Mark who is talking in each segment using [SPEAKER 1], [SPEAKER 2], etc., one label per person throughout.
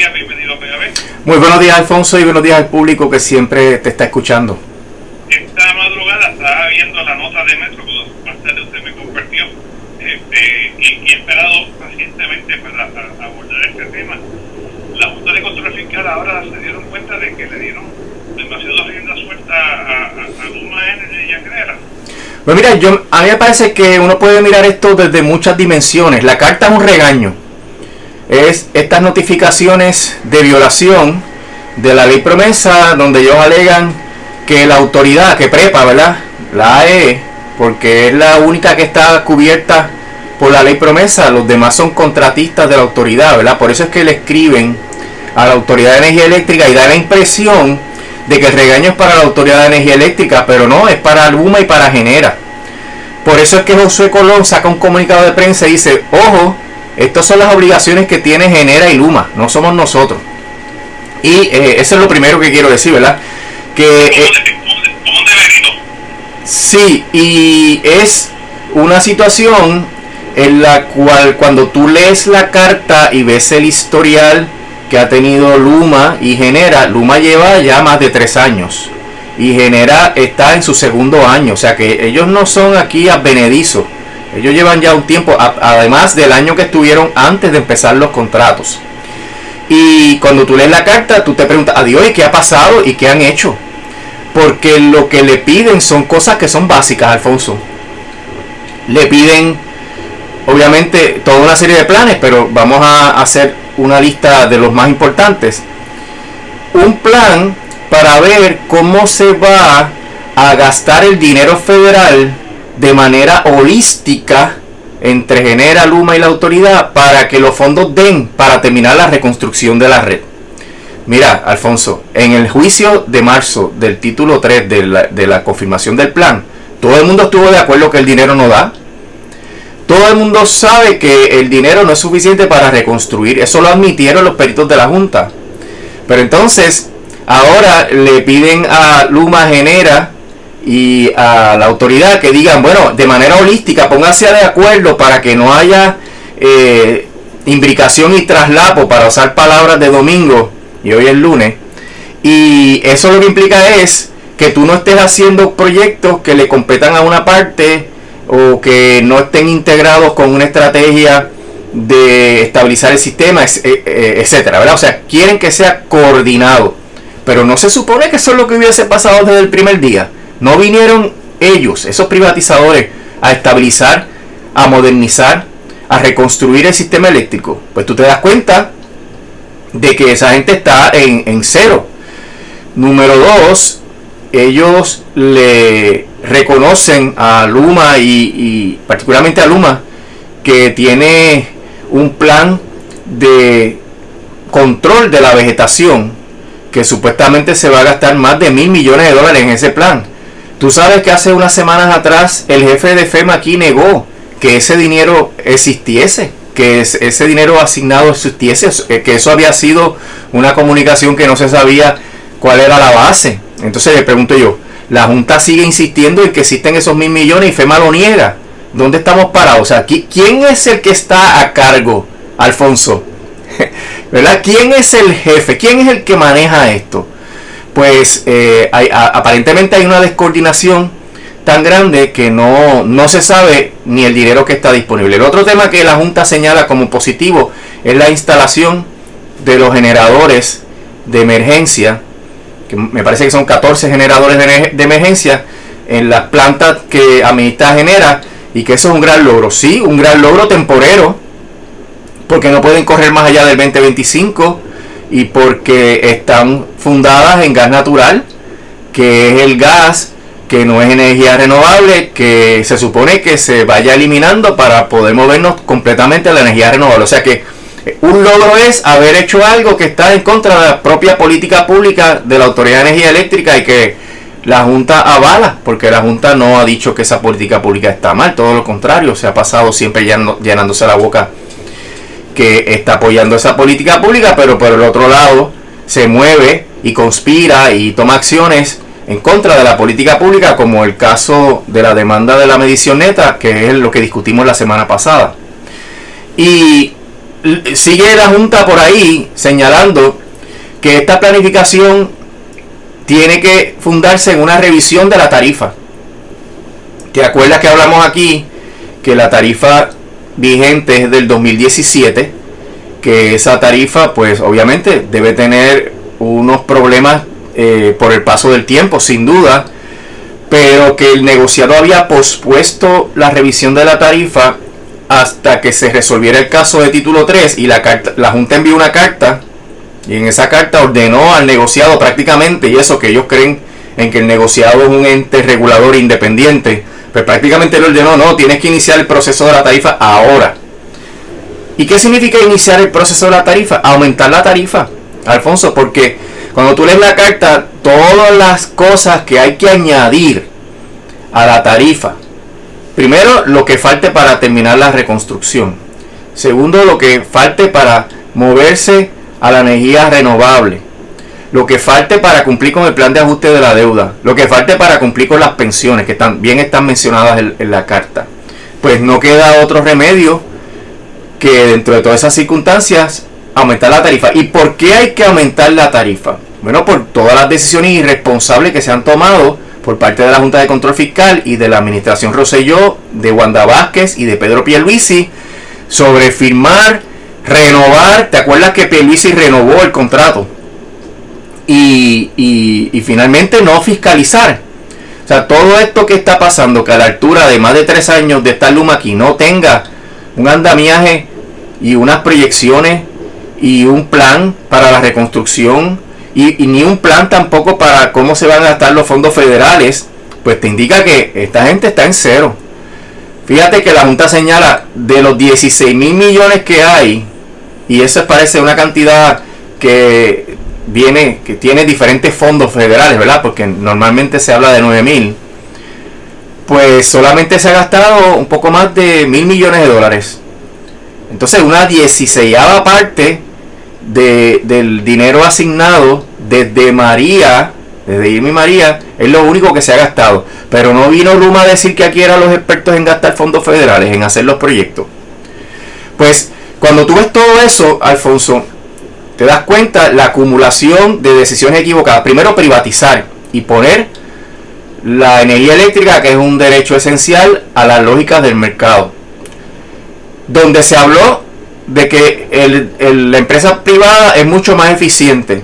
[SPEAKER 1] días, bienvenido a PAB.
[SPEAKER 2] Muy buenos días, Alfonso, y buenos días al público que siempre te está escuchando.
[SPEAKER 1] Esta madrugada estaba viendo la nota de Metro que más tarde usted me compartió y he esperado pacientemente para abordar este tema. La Junta de Control Fiscal ahora se dieron cuenta de que le dieron demasiado rienda suelta a Luma Energy y a Genera.
[SPEAKER 2] Pues mira, a mí me parece que uno puede mirar esto desde muchas dimensiones. La carta es un regaño. Es estas notificaciones de violación de la ley promesa, donde ellos alegan que la autoridad, que PREPA, ¿verdad? La AE, porque es la única que está cubierta por la ley promesa, los demás son contratistas de la autoridad, ¿verdad? Por eso es que le escriben a la Autoridad de Energía Eléctrica y da la impresión de que el regaño es para la Autoridad de Energía Eléctrica, pero no, es para Luma y para Genera. Por eso es que Josué Colón saca un comunicado de prensa y dice, ojo, estas son las obligaciones que tiene Genera y Luma, no somos nosotros. Y eso es lo primero que quiero decir, ¿verdad? Que
[SPEAKER 1] como un deberito.
[SPEAKER 2] sí, y es una situación en la cual cuando tú lees la carta y ves el historial que ha tenido Luma y Genera, Luma lleva ya más de 3 años y Genera está en su segundo año, o sea que ellos no son aquí advenedizos, ellos llevan ya un tiempo, además del año que estuvieron antes de empezar los contratos. Y cuando tú lees la carta, tú te preguntas, adiós, ¿y qué ha pasado? ¿Y qué han hecho? Porque lo que le piden son cosas que son básicas, Alfonso. Le piden, obviamente, toda una serie de planes, pero vamos a hacer una lista de los más importantes. Un plan para ver cómo se va a gastar el dinero federal de manera holística entre Genera, Luma y la autoridad para que los fondos den para terminar la reconstrucción de la red. Mira, Alfonso, en el juicio de marzo del título 3 de la confirmación del plan, todo el mundo estuvo de acuerdo que el dinero no da. Todo el mundo sabe que el dinero no es suficiente para reconstruir. Eso lo admitieron los peritos de la Junta. Pero entonces, ahora le piden a Luma, Genera y a la autoridad que digan, bueno, de manera holística, pónganse de acuerdo para que no haya imbricación y traslapo, para usar palabras de domingo, y hoy es lunes. Y eso lo que implica es que tú no estés haciendo proyectos que le competan a una parte o que no estén integrados con una estrategia de estabilizar el sistema, etcétera, ¿verdad? O sea, quieren que sea coordinado, pero no se supone que eso es lo que hubiese pasado desde el primer día. No vinieron ellos, esos privatizadores, a estabilizar, a modernizar, a reconstruir el sistema eléctrico. Pues tú te das cuenta de que esa gente está en cero. Número 2, ellos le reconocen a Luma y particularmente a Luma que tiene un plan de control de la vegetación que supuestamente se va a gastar más de $1,000 millones en ese plan. Tú sabes que hace unas semanas atrás el jefe de FEMA aquí negó que ese dinero existiese, que ese dinero asignado existiese, que eso había sido una comunicación que no se sabía cuál era la base. Entonces le pregunto yo, la Junta sigue insistiendo en que existen esos $1,000 millones y FEMA lo niega. ¿Dónde estamos parados? O sea, ¿quién es el que está a cargo, Alfonso? ¿Verdad? ¿Quién es el jefe? ¿Quién es el que maneja esto? Pues aparentemente hay una descoordinación tan grande que no se sabe ni el dinero que está disponible. El otro tema que la Junta señala como positivo es la instalación de los generadores de emergencia, que me parece que son 14 generadores de emergencia en las plantas que administra Genera, y que eso es un gran logro. Sí, un gran logro temporero, porque no pueden correr más allá del 2025 y porque están fundadas en gas natural, que es el gas que no es energía renovable, que se supone que se vaya eliminando para poder movernos completamente a la energía renovable. O sea que un logro es haber hecho algo que está en contra de la propia política pública de la Autoridad de Energía Eléctrica y que la Junta avala, porque la Junta no ha dicho que esa política pública está mal, todo lo contrario, se ha pasado siempre llenándose la boca que está apoyando esa política pública, pero por el otro lado se mueve y conspira y toma acciones en contra de la política pública, como el caso de la demanda de la medición neta, que es lo que discutimos la semana pasada. Y sigue la Junta por ahí señalando que esta planificación tiene que fundarse en una revisión de la tarifa. ¿Te acuerdas que hablamos aquí que la tarifa vigente es del 2017? Que esa tarifa, pues obviamente debe tener unos problemas por el paso del tiempo, sin duda, pero que el negociado había pospuesto la revisión de la tarifa hasta que se resolviera el caso de título 3, y la Junta envió una carta, y en esa carta ordenó al negociado prácticamente, y eso que ellos creen en que el negociado es un ente regulador independiente, pues prácticamente le ordenó: no, tienes que iniciar el proceso de la tarifa ahora. ¿Y qué significa iniciar el proceso de la tarifa? Aumentar la tarifa, Alfonso, porque cuando tú lees la carta, todas las cosas que hay que añadir a la tarifa: primero, lo que falte para terminar la reconstrucción; segundo, lo que falte para moverse a la energía renovable; lo que falte para cumplir con el plan de ajuste de la deuda; lo que falte para cumplir con las pensiones, que también están mencionadas en la carta. Pues no queda otro remedio que, dentro de todas esas circunstancias, aumentar la tarifa. ¿Y por qué hay que aumentar la tarifa? Bueno, por todas las decisiones irresponsables que se han tomado por parte de la Junta de Control Fiscal y de la Administración Rosselló, de Wanda Vázquez y de Pedro Pierluisi, sobre firmar, renovar. ¿Te acuerdas que Pierluisi renovó el contrato? Y finalmente no fiscalizar. O sea, todo esto que está pasando, que a la altura de más de 3 años de estar Luma aquí no tenga un andamiaje y unas proyecciones y un plan para la reconstrucción, y ni un plan tampoco para cómo se van a gastar los fondos federales, pues te indica que esta gente está en cero. Fíjate que la Junta señala, de los 16 mil millones que hay, y eso parece una cantidad que tiene diferentes fondos federales, ¿verdad? Porque normalmente se habla de 9 mil. Pues solamente se ha gastado un poco más de 1.000 millones de dólares. Entonces, una 16ª parte del dinero asignado desde Irma y María es lo único que se ha gastado. Pero no vino Luma a decir que aquí eran los expertos en gastar fondos federales, en hacer los proyectos. Pues cuando tú ves todo eso, Alfonso, te das cuenta la acumulación de decisiones equivocadas. Primero, privatizar y poner la energía eléctrica, que es un derecho esencial, a las lógicas del mercado, donde se habló de que la empresa privada es mucho más eficiente,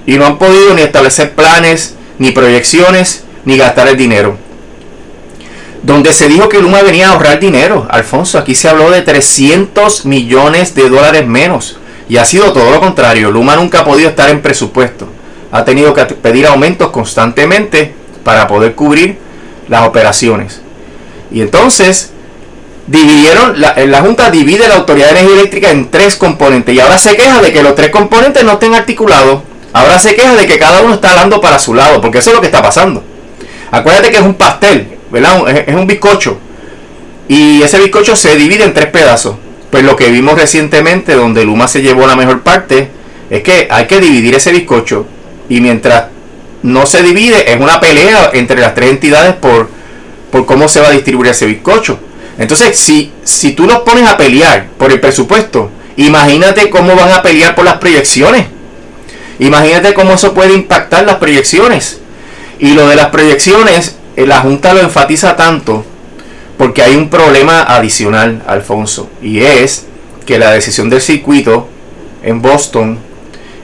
[SPEAKER 2] y no han podido ni establecer planes, ni proyecciones, ni gastar el dinero. Donde se dijo que Luma venía a ahorrar dinero, Alfonso, aquí se habló de 300 millones de dólares menos, y ha sido todo lo contrario. Luma nunca ha podido estar en presupuesto, ha tenido que pedir aumentos constantemente para poder cubrir las operaciones. Y entonces la Junta divide la Autoridad de Energía Eléctrica en 3 componentes, y ahora se queja de que los 3 componentes no estén articulados. Ahora se queja de que cada uno está hablando para su lado, porque eso es lo que está pasando. Acuérdate que es un pastel, ¿verdad? Es un bizcocho, y ese bizcocho se divide en 3 pedazos. Pues lo que vimos recientemente, donde Luma se llevó la mejor parte, es que hay que dividir ese bizcocho, y mientras no se divide, es una pelea entre las 3 entidades por cómo se va a distribuir ese bizcocho. Entonces, si tú los pones a pelear por el presupuesto, imagínate cómo van a pelear por las proyecciones. Imagínate cómo eso puede impactar las proyecciones. Y lo de las proyecciones, la Junta lo enfatiza tanto porque hay un problema adicional, Alfonso, y es que la decisión del circuito en Boston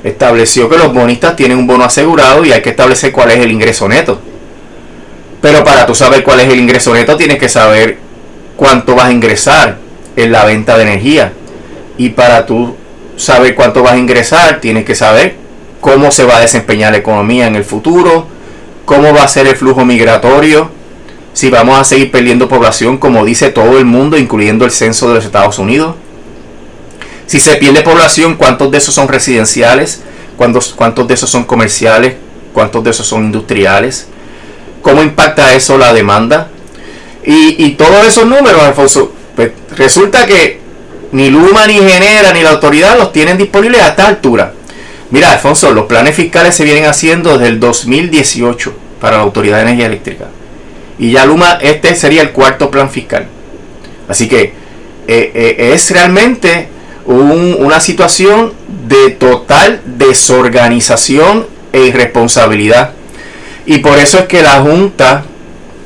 [SPEAKER 2] estableció que los bonistas tienen un bono asegurado y hay que establecer cuál es el ingreso neto. Pero para tú saber cuál es el ingreso neto, tienes que saber cuánto vas a ingresar en la venta de energía. Y para tú saber cuánto vas a ingresar, tienes que saber cómo se va a desempeñar la economía en el futuro, cómo va a ser el flujo migratorio, si vamos a seguir perdiendo población, como dice todo el mundo, incluyendo el censo de los Estados Unidos. Si se pierde población, ¿cuántos de esos son residenciales? ¿Cuántos de esos son comerciales? ¿Cuántos de esos son industriales? ¿Cómo impacta eso la demanda? Y todos esos números, Alfonso, pues resulta que ni Luma, ni Genera, ni la autoridad los tienen disponibles a esta altura. Mira, Alfonso, los planes fiscales se vienen haciendo desde el 2018 para la Autoridad de Energía Eléctrica. Y ya Luma, sería el 4º plan fiscal. Así que es realmente una situación de total desorganización e irresponsabilidad. Y por eso es que la Junta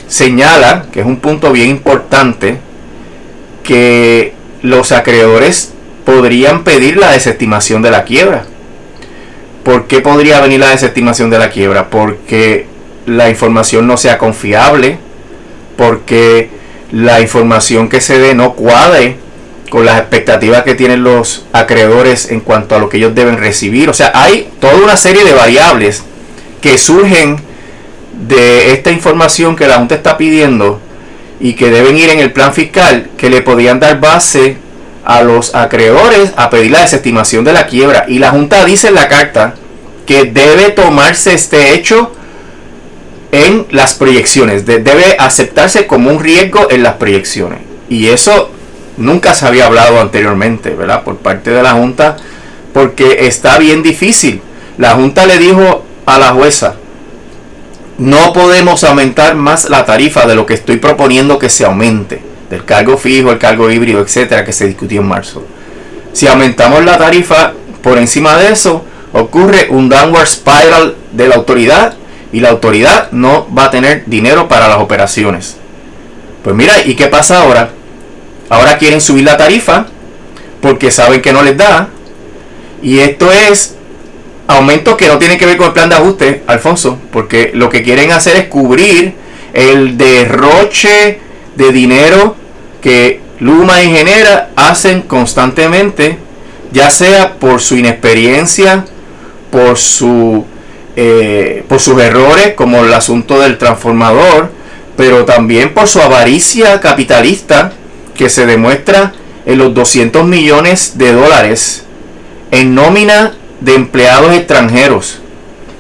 [SPEAKER 2] señala, que es un punto bien importante, que los acreedores podrían pedir la desestimación de la quiebra. ¿Por qué podría venir la desestimación de la quiebra? Porque la información no sea confiable, porque la información que se dé no cuadre con las expectativas que tienen los acreedores en cuanto a lo que ellos deben recibir. O sea, hay toda una serie de variables que surgen de esta información que la Junta está pidiendo y que deben ir en el plan fiscal, que le podrían dar base a los acreedores a pedir la desestimación de la quiebra. Y la Junta dice en la carta que debe tomarse este hecho en las proyecciones, debe aceptarse como un riesgo en las proyecciones. Y eso nunca se había hablado anteriormente, ¿verdad?, por parte de la Junta, porque está bien difícil. La Junta le dijo a la jueza: no podemos aumentar más la tarifa de lo que estoy proponiendo que se aumente, del cargo fijo, el cargo híbrido, etcétera, que se discutió en marzo. Si aumentamos la tarifa por encima de eso, ocurre un downward spiral de la autoridad y la autoridad no va a tener dinero para las operaciones. Pues mira, ¿y qué pasa ahora? Ahora quieren subir la tarifa porque saben que no les da, y esto es aumentos que no tienen que ver con el plan de ajuste, Alfonso, porque lo que quieren hacer es cubrir el derroche de dinero que Luma y Genera hacen constantemente, ya sea por su inexperiencia, por sus errores, como el asunto del transformador, pero también por su avaricia capitalista que se demuestra en los 200 millones de dólares en nómina de empleados extranjeros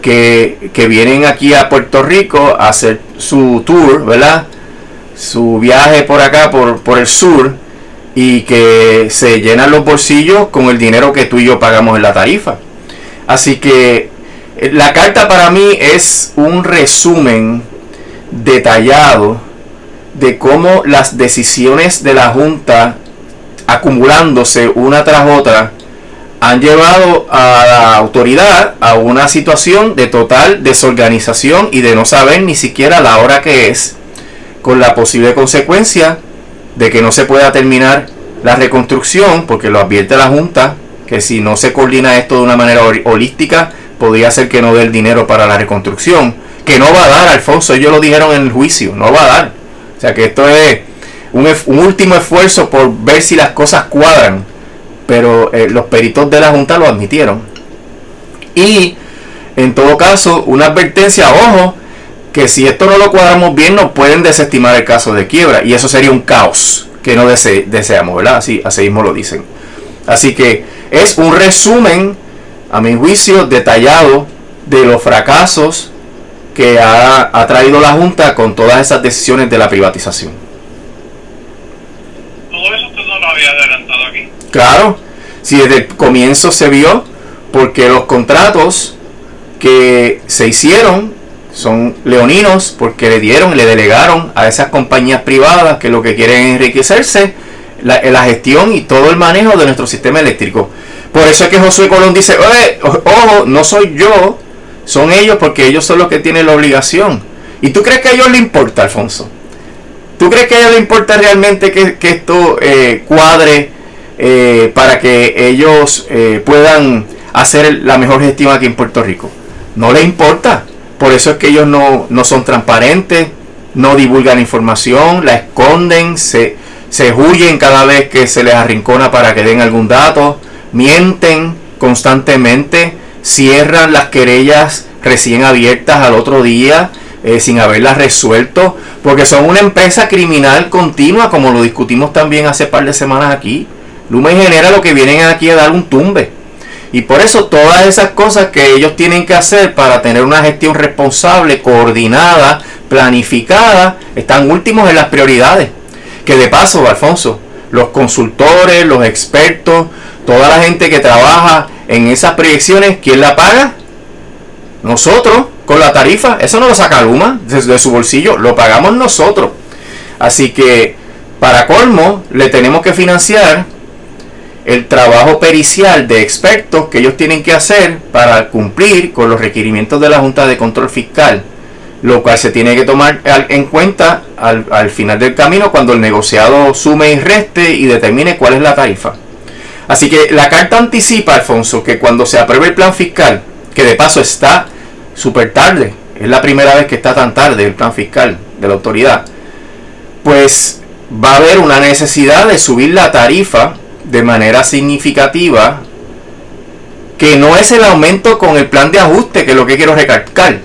[SPEAKER 2] que vienen aquí a Puerto Rico a hacer su tour, ¿verdad?, su viaje por acá, por el sur, y que se llenan los bolsillos con el dinero que tú y yo pagamos en la tarifa. Así que la carta para mí es un resumen detallado de cómo las decisiones de la Junta, acumulándose una tras otra, han llevado a la autoridad a una situación de total desorganización y de no saber ni siquiera la hora que es, con la posible consecuencia de que no se pueda terminar la reconstrucción, porque lo advierte la Junta, que si no se coordina esto de una manera holística, podría ser que no dé el dinero para la reconstrucción, que no va a dar, Alfonso, ellos lo dijeron en el juicio, no va a dar. O sea que esto es un último esfuerzo por ver si las cosas cuadran, pero los peritos de la Junta lo admitieron. Y en todo caso, una advertencia: ojo, que si esto no lo cuadramos bien, nos pueden desestimar el caso de quiebra, y eso sería un caos que no deseamos, ¿verdad? Así mismo lo dicen. Así que es un resumen, a mi juicio, detallado de los fracasos que ha traído la Junta con todas esas decisiones de la privatización.
[SPEAKER 1] Todo eso usted no lo había adelantado aquí.
[SPEAKER 2] Claro, si desde el comienzo se vio, porque los contratos que se hicieron son leoninos, porque le delegaron a esas compañías privadas que lo que quieren es enriquecerse la gestión y todo el manejo de nuestro sistema eléctrico. Por eso es que Josué Colón dice: ojo, no soy yo, son ellos, porque ellos son los que tienen la obligación. ¿Y tú crees que a ellos les importa, Alfonso? ¿Tú crees que a ellos les importa realmente que esto cuadre para que ellos puedan hacer la mejor gestión aquí en Puerto Rico? No les importa. Por eso es que ellos no son transparentes, no divulgan información, la esconden, se huyen cada vez que se les arrincona para que den algún dato, mienten constantemente, cierran las querellas recién abiertas al otro día sin haberlas resuelto, porque son una empresa criminal continua, como lo discutimos también hace par de semanas aquí. Luma y Genera lo que vienen aquí a dar un tumbe. Y por eso todas esas cosas que ellos tienen que hacer para tener una gestión responsable, coordinada, planificada, están últimos en las prioridades. Que de paso, Alfonso, los consultores, los expertos, toda la gente que trabaja en esas proyecciones, ¿quién la paga? Nosotros, con la tarifa. Eso no lo saca Luma desde su bolsillo, lo pagamos nosotros. Así que, para colmo, le tenemos que financiar el trabajo pericial de expertos que ellos tienen que hacer para cumplir con los requerimientos de la Junta de Control Fiscal, lo cual se tiene que tomar en cuenta al final del camino cuando el negociado sume y reste y determine cuál es la tarifa. Así que la carta anticipa, Alfonso, que cuando se apruebe el plan fiscal, que de paso está súper tarde, es la primera vez que está tan tarde el plan fiscal de la autoridad, pues va a haber una necesidad de subir la tarifa de manera significativa, que no es el aumento con el plan de ajuste, que es lo que quiero recalcar.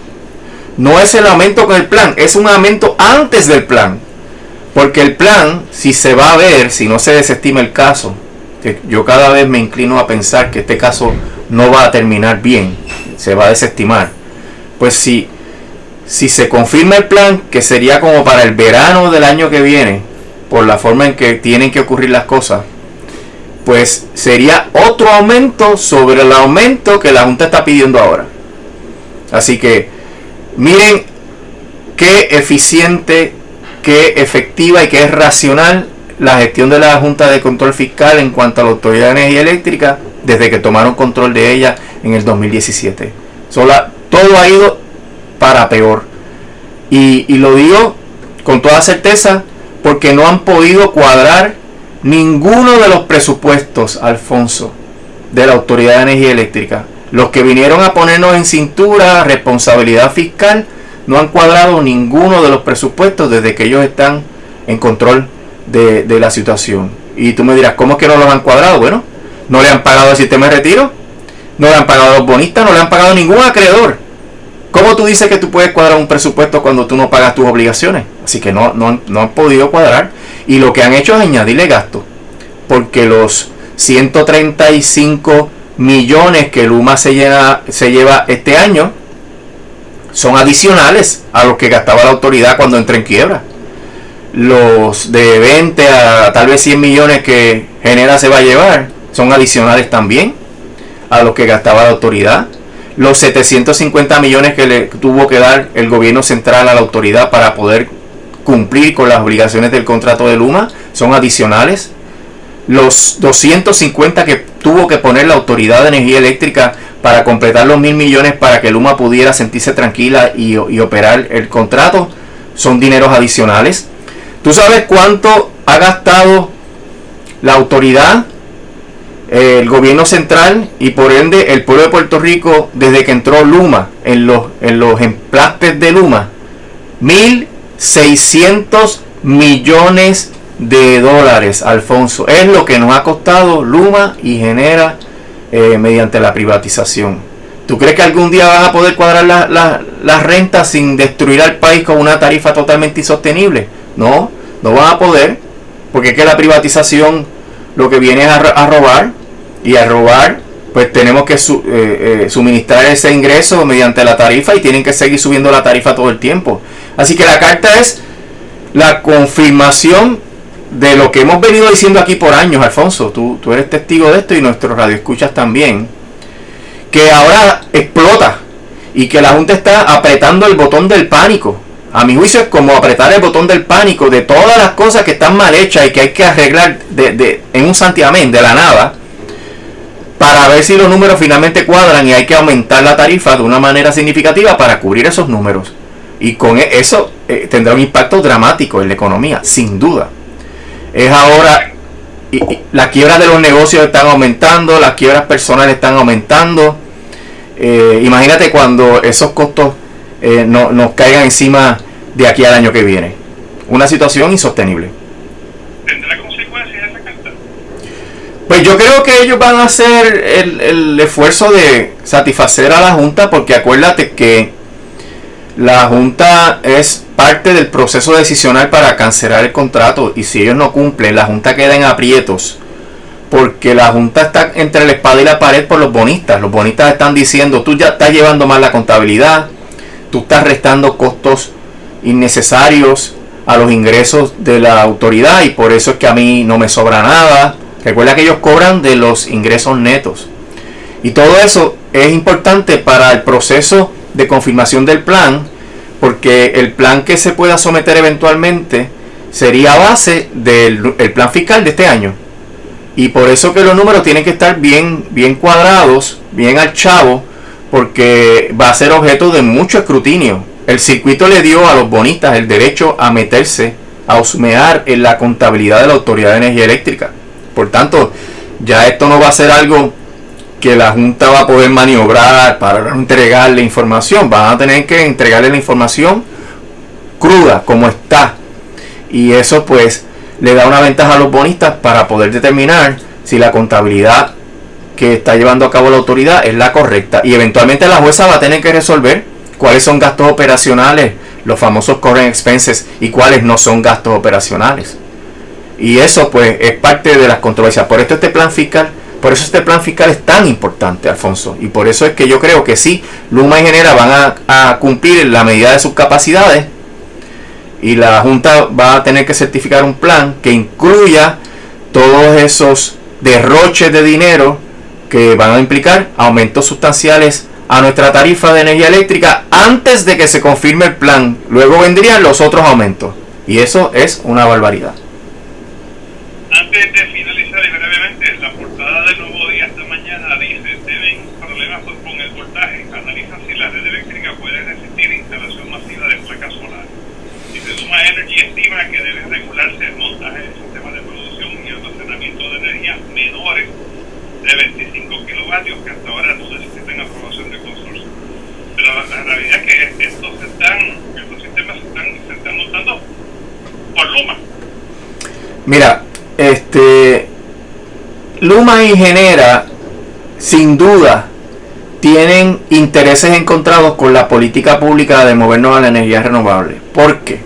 [SPEAKER 2] No es el aumento con el plan, es un aumento antes del plan. Porque el plan, si se va a ver, si no se desestima el caso, que yo cada vez me inclino a pensar que este caso no va a terminar bien, se va a desestimar. Pues si se confirma el plan, que sería como para el verano del año que viene, por la forma en que tienen que ocurrir las cosas, pues sería otro aumento sobre el aumento que la Junta está pidiendo ahora. Así que miren qué eficiente, qué efectiva y qué es racional la gestión de la Junta de Control Fiscal en cuanto a la Autoridad de Energía Eléctrica desde que tomaron control de ella en el 2017. Todo ha ido para peor. Y lo digo con toda certeza porque no han podido cuadrar ninguno de los presupuestos, Alfonso, de la Autoridad de Energía Eléctrica. Los que vinieron a ponernos en cintura responsabilidad fiscal no han cuadrado ninguno de los presupuestos desde que ellos están en control de la situación. Y tú me dirás, ¿cómo es que no los han cuadrado? Bueno, no le han pagado el sistema de retiro, no le han pagado a los bonistas, no le han pagado a ningún acreedor. ¿Cómo tú dices que tú puedes cuadrar un presupuesto cuando tú no pagas tus obligaciones? Así que no han podido cuadrar. Y lo que han hecho es añadirle gasto, porque los 135 millones que Luma se lleva este año son adicionales a los que gastaba la autoridad cuando entró en quiebra. Los de 20 a tal vez 100 millones que Genera se va a llevar son adicionales también a los que gastaba la autoridad. Los 750 millones que le tuvo que dar el gobierno central a la autoridad para poder cumplir con las obligaciones del contrato de Luma son adicionales. Los 250 que tuvo que poner la Autoridad de Energía Eléctrica para completar los 1.000 millones para que Luma pudiera sentirse tranquila y operar el contrato son dineros adicionales. ¿Tú sabes cuánto ha gastado la autoridad, el gobierno central y por ende el pueblo de Puerto Rico desde que entró Luma en los emplastes de Luma? 1.600 millones de dólares, Alfonso. Es lo que nos ha costado Luma y Genera mediante la privatización. ¿Tú crees que algún día van a poder cuadrar las rentas sin destruir al país con una tarifa totalmente insostenible? No van a poder, porque es que la privatización lo que viene es a robar, y a robar pues tenemos que suministrar ese ingreso mediante la tarifa y tienen que seguir subiendo la tarifa todo el tiempo. Así que la carta es la confirmación de lo que hemos venido diciendo aquí por años, Alfonso. Tú eres testigo de esto y nuestros radioescuchas también, que ahora explota y que la Junta está apretando el botón del pánico. A mi juicio es como apretar el botón del pánico de todas las cosas que están mal hechas y que hay que arreglar en un santiamén de la nada, para ver si los números finalmente cuadran, y hay que aumentar la tarifa de una manera significativa para cubrir esos números. Y con eso tendrá un impacto dramático en la economía, sin duda. Es ahora, las quiebras de los negocios están aumentando, las quiebras personales están aumentando. Imagínate cuando esos costos nos caigan encima de aquí al año que viene. Una situación insostenible.
[SPEAKER 1] ¿Tendrá consecuencias esa carta?
[SPEAKER 2] Pues yo creo que ellos van a hacer el esfuerzo de satisfacer a la Junta, porque acuérdate que la Junta es parte del proceso decisional para cancelar el contrato, y si ellos no cumplen, la Junta queda en aprietos, porque la Junta está entre la espada y la pared por los bonistas. Los bonistas están diciendo: tú ya estás llevando mal la contabilidad, tú estás restando costos innecesarios a los ingresos de la autoridad, y por eso es que a mí no me sobra nada. Recuerda que ellos cobran de los ingresos netos, y todo eso es importante para el proceso de confirmación del plan, porque el plan que se pueda someter eventualmente sería a base del plan fiscal de este año, Y por eso que los números tienen que estar bien cuadrados, bien al chavo, porque va a ser objeto de mucho escrutinio. El circuito le dio a los bonistas el derecho a meterse, a husmear en la contabilidad de la Autoridad de Energía Eléctrica. Por tanto, ya esto no va a ser algo que la Junta va a poder maniobrar para entregarle información. Van a tener que entregarle la información cruda, como está. Y eso pues le da una ventaja a los bonistas para poder determinar si la contabilidad que está llevando a cabo la autoridad es la correcta. Y eventualmente la jueza va a tener que resolver cuáles son gastos operacionales, los famosos current expenses, y cuáles no son gastos operacionales. Y eso pues es parte de las controversias. Por eso este plan fiscal es tan importante, Alfonso. Y por eso es que yo creo que sí, Luma y Genera van a cumplir en la medida de sus capacidades, y la Junta va a tener que certificar un plan que incluya todos esos derroches de dinero que van a implicar aumentos sustanciales a nuestra tarifa de energía eléctrica antes de que se confirme el plan. Luego vendrían los otros aumentos, y eso es una barbaridad.
[SPEAKER 1] Antes de finalizar y brevemente, la portada del Nuevo Día esta mañana dice: deben problemas con el voltaje, analizan si la red eléctrica puede resistir instalación masiva de placas solares. Dice: Luma Energy estima que debe regularse el montaje del sistema de producción y almacenamiento de energía menores de 25 kilovatios que hasta ahora no necesitan aprobación de consorcio. Pero la realidad es que estos sistemas se están montando por Luma.
[SPEAKER 2] Mira, Luma y Genera sin duda tienen intereses encontrados con la política pública de movernos a la energía renovable. ¿Por qué?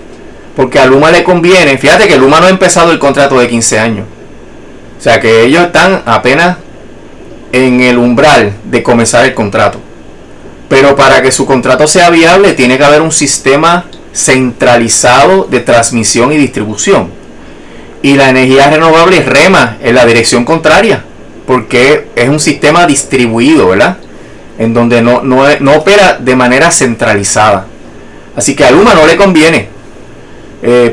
[SPEAKER 2] Porque a Luma le conviene. Fíjate que Luma no ha empezado el contrato de 15 años. O sea que ellos están apenas en el umbral de comenzar el contrato. Pero para que su contrato sea viable tiene que haber un sistema centralizado de transmisión y distribución. Y la energía renovable rema en la dirección contraria, porque es un sistema distribuido, ¿verdad? En donde no opera de manera centralizada. Así que a Luma no le conviene,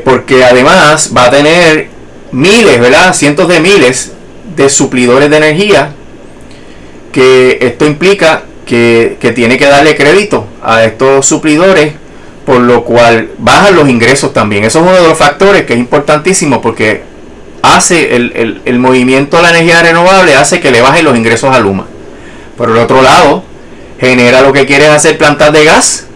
[SPEAKER 2] porque además va a tener miles, ¿verdad? Cientos de miles de suplidores de energía, que esto implica que tiene que darle crédito a estos suplidores, por lo cual bajan los ingresos también. Eso es uno de los factores que es importantísimo, porque hace el movimiento de la energía renovable, hace que le bajen los ingresos a Luma. Por el otro lado, Genera lo que quiere es hacer plantas de gas,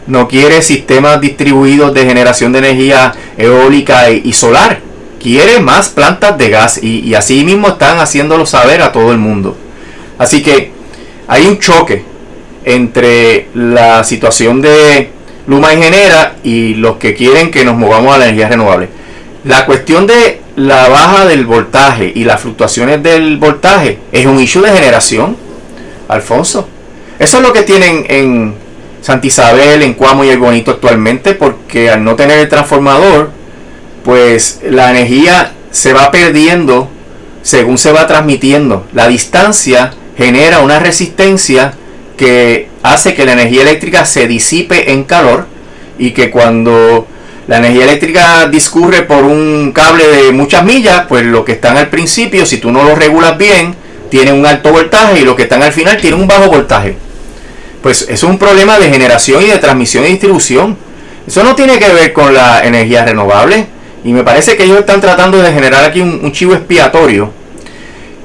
[SPEAKER 2] no quiere sistemas distribuidos de generación de energía eólica y solar, quiere más plantas de gas, y así mismo están haciéndolo saber a todo el mundo. Así que hay un choque entre la situación de Luma y Genera y los que quieren que nos movamos a la energía renovable. La cuestión de la baja del voltaje y las fluctuaciones del voltaje es un issue de generación, Alfonso. Eso es lo que tienen en Santa Isabel, en Cuamo y El Bonito actualmente, porque al no tener el transformador, pues la energía se va perdiendo según se va transmitiendo. La distancia genera una resistencia que hace que la energía eléctrica se disipe en calor, y que cuando la energía eléctrica discurre por un cable de muchas millas, pues los que están al principio, si tú no lo regulas bien, tienen un alto voltaje, y los que están al final tienen un bajo voltaje. Pues eso es un problema de generación y de transmisión y distribución. Eso no tiene que ver con la energía renovable, y me parece que ellos están tratando de generar aquí un chivo expiatorio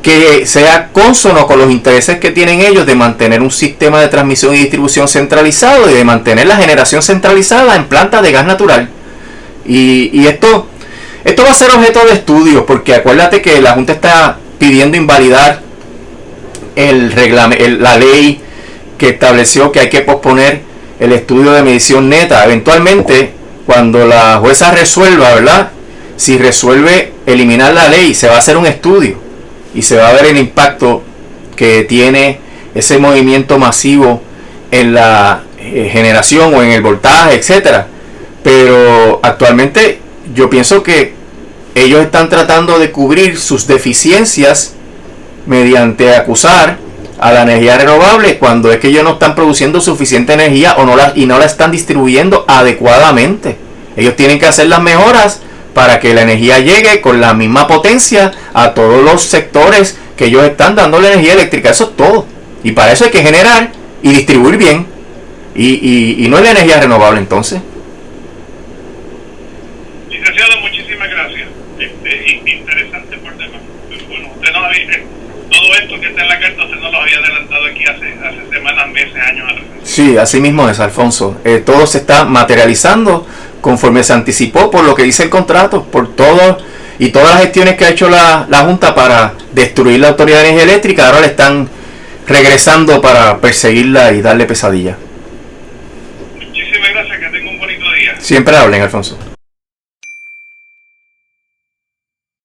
[SPEAKER 2] que sea cónsono con los intereses que tienen ellos de mantener un sistema de transmisión y distribución centralizado, y de mantener la generación centralizada en plantas de gas natural. Y esto va a ser objeto de estudio, porque acuérdate que la Junta está pidiendo invalidar la ley que estableció que hay que posponer el estudio de medición neta. Eventualmente, cuando la jueza resuelva, ¿verdad? Si resuelve eliminar la ley, se va a hacer un estudio y se va a ver el impacto que tiene ese movimiento masivo en la generación o en el voltaje, etcétera. Pero actualmente yo pienso que ellos están tratando de cubrir sus deficiencias mediante acusar a la energía renovable, cuando es que ellos no están produciendo suficiente energía y no la están distribuyendo adecuadamente. Ellos tienen que hacer las mejoras para que la energía llegue con la misma potencia a todos los sectores que ellos están dando la energía eléctrica. Eso es todo. Y para eso hay que generar y distribuir bien. Y no es la energía renovable entonces.
[SPEAKER 1] Licenciado, muchísimas gracias. Interesante por demás. Bueno, usted no había, todo esto que está en la carta usted no lo había adelantado aquí hace semanas, meses, años atrás.
[SPEAKER 2] Sí, así mismo es, Alfonso. Todo se está materializando conforme se anticipó por lo que dice el contrato, por todo y todas las gestiones que ha hecho la Junta para destruir la Autoridad de Energía Eléctrica. Ahora le están regresando para perseguirla y darle pesadilla.
[SPEAKER 1] Muchísimas gracias, que tenga un bonito día.
[SPEAKER 2] Siempre hablen, Alfonso.